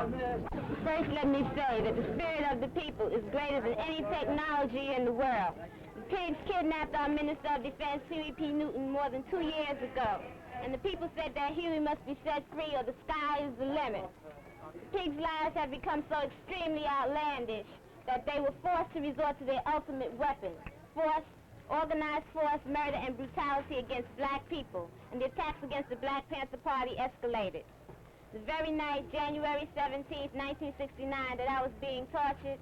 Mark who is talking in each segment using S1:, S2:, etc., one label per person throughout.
S1: First, let me say that the spirit of the people is greater than any technology in the world. The pigs kidnapped our Minister of Defense, Huey P. Newton, more than 2 years ago. And the people said that Huey must be set free or the sky is the limit. The pigs' lives have become so extremely outlandish that they were forced to resort to their ultimate weapon, force, organized force, murder, and brutality against black people. And the attacks against the Black Panther Party escalated. The very night, January 17th, 1969, that I was being tortured,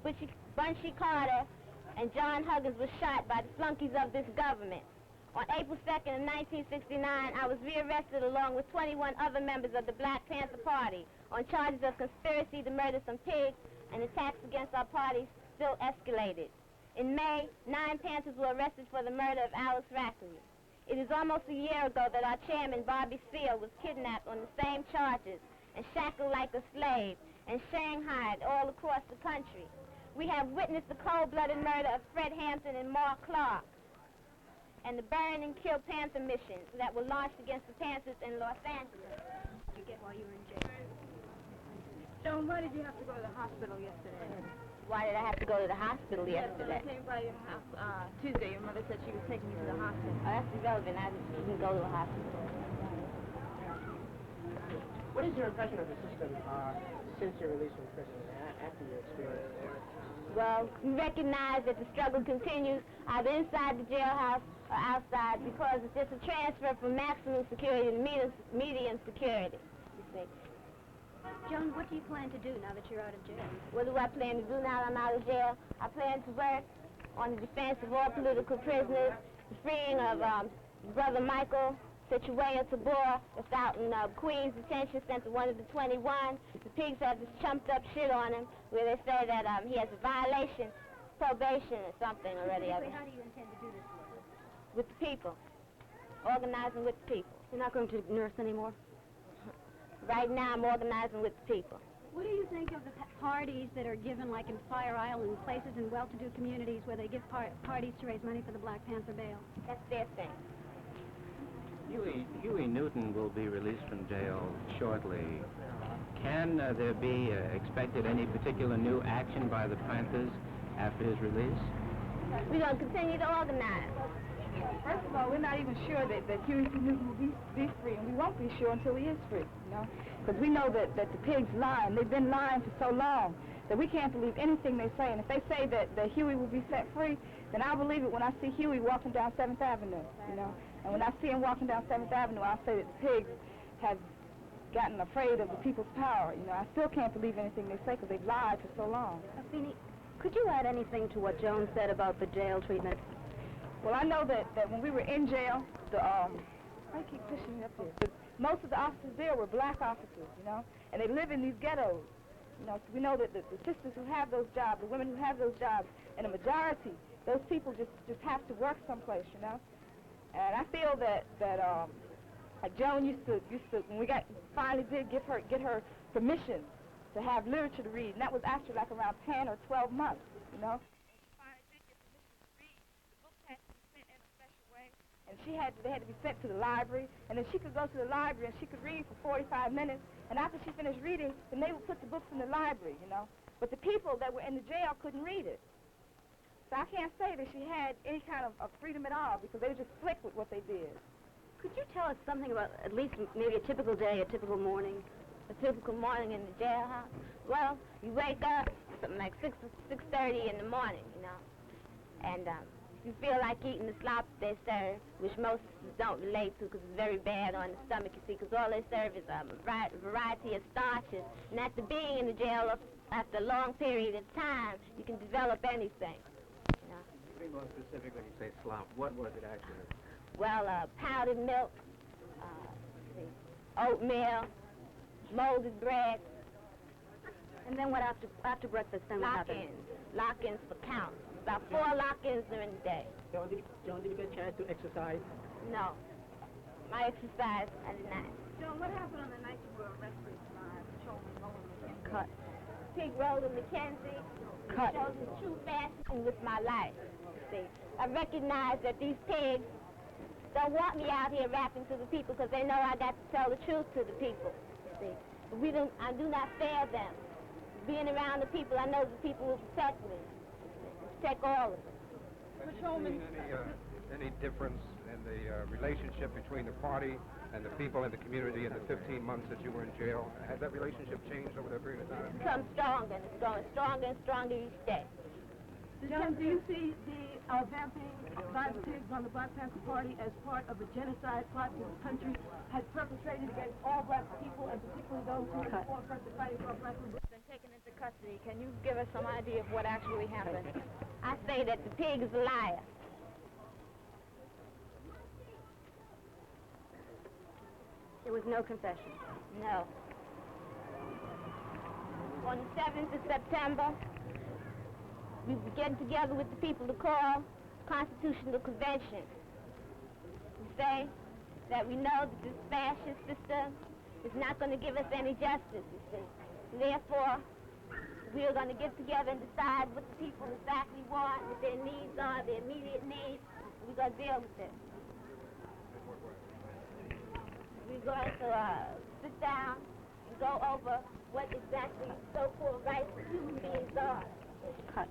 S1: Bunchy Carter and John Huggins were shot by the flunkies of this government. On April 2nd of 1969, I was rearrested along with 21 other members of the Black Panther Party on charges of conspiracy to murder some pigs, and attacks against our party still escalated. In May, 9 Panthers were arrested for the murder of Alice Rackley. It is almost a year ago that our chairman, Bobby Seale, was kidnapped on the same charges and shackled like a slave and shanghaied all across the country. We have witnessed the cold-blooded murder of Fred Hampton and Mark Clark and the burn and kill Panther missions that were launched against the Panthers in Los Angeles.
S2: Did you get while you were in jail? Joan, why did you have to go to the hospital yesterday?
S1: Why did I have to go to the hospital yesterday?
S2: Yes, I came by your house Tuesday. Your mother said she was taking you to the hospital.
S1: Oh, that's irrelevant. I didn't go to the hospital.
S3: What is your impression of the system since your release from prison, after your experience there?
S1: Well, we recognize that the struggle continues either inside the jailhouse or outside, because it's just a transfer from maximum security to medium security, you see.
S2: Joan, what do you plan to do now that you're out of jail?
S1: What do I plan to do now that I'm out of jail? I plan to work on the defense of all political prisoners, the freeing of Brother Michael Situaya Tabor, that's out in Queens Detention Center, one of the 21. The pigs have this chumped up shit on him where they say that he has a violation, probation or something already.
S2: How do you intend to do this?
S1: With the people, organizing with the people.
S2: You're not going to nurse anymore?
S1: Right now, I'm organizing with the people.
S2: What do you think of the parties that are given, like in Fire Island, places in well-to-do communities where they give parties to raise money for the Black Panther bail?
S1: That's their thing.
S4: Huey Newton will be released from jail shortly. Can there be expected any particular new action by the Panthers after his release?
S1: We're going to continue to organize.
S5: First of all, we're not even sure that Huey Newton will be free, and we won't be sure until he is free, you know? Because we know that the pigs lie, and they've been lying for so long that we can't believe anything they say. And if they say that Huey will be set free, then I'll believe it when I see Huey walking down 7th Avenue, you know? And when I see him walking down 7th Avenue, I'll say that the pigs have gotten afraid of the people's power, you know? I still can't believe anything they say because they've lied for so long.
S2: Afeni, could you add anything to what Joan said about the jail treatment?
S5: Well, I know that when we were in jail, I keep pushing me up here. Most of the officers there were black officers, you know, and they live in these ghettos. You know, so we know that the sisters who have those jobs, the women who have those jobs, and the majority, those people just have to work someplace, you know. And I feel that Joan used to when we finally did get her permission to have literature to read, and that was after like around 10 or 12 months, you know. And they had to be sent to the library, and then she could go to the library and she could read for 45 minutes, and after she finished reading, then they would put the books in the library, you know. But the people that were in the jail couldn't read it. So I can't say that she had any kind of freedom at all, because they were just slick with what they did.
S2: Could you tell us something about at least maybe a typical day, a typical morning?
S1: A typical morning in the jailhouse? Well, you wake up something like 6:30 in the morning, you know, and you feel like eating the slop they serve, which most don't relate to because it's very bad on the stomach, you see, because all they serve is a variety of starches. And after being in the jail, after a long period of time, you can develop anything. You know?
S4: Be more specific when you say slop. What was it actually?
S1: Well, powdered milk, oatmeal, molded bread.
S2: And then what after breakfast, then what happened?
S1: Lock-ins for counts. About 4 lock-ins during the day.
S3: Joan, did you get a chance to exercise?
S1: No. My exercise, I did not.
S5: Joan, what happened on the night you were arrested by Patrolman Roland?
S1: Cut. Pig Roland McKenzie.
S5: Cut.
S1: Shows the true fashion with my life. See, I recognize that these pigs don't want me out here rapping to the people because they know I got to tell the truth to the people. See, I do not fear them. Being around the people, I know the people will protect me, protect all of us.
S6: Have you seen any difference in the relationship between the party and the people in the community in the 15 months that you were in jail? Has that relationship changed over that period of time?
S1: It's become stronger, and it's growing stronger and stronger each day.
S7: Joan, do you see the vamping by the pigs on the Black Panther Party as part of a genocide plot that the country has perpetrated against all black people, and particularly those who are in the forefront of fighting for black people?
S5: Been taken into custody. Can you give us some idea of what actually happened?
S1: I say that the pig is a liar.
S5: There was no confession.
S1: No. On the 7th of September, we were getting together with the people to call Constitutional Convention. We say that we know that this fascist system is not going to give us any justice, you see. Therefore, we are going to get together and decide what the people exactly want, what their needs are, their immediate needs. We're going to deal with it. We're going to sit down and go over what exactly so-called rights of human beings are.
S5: Cut.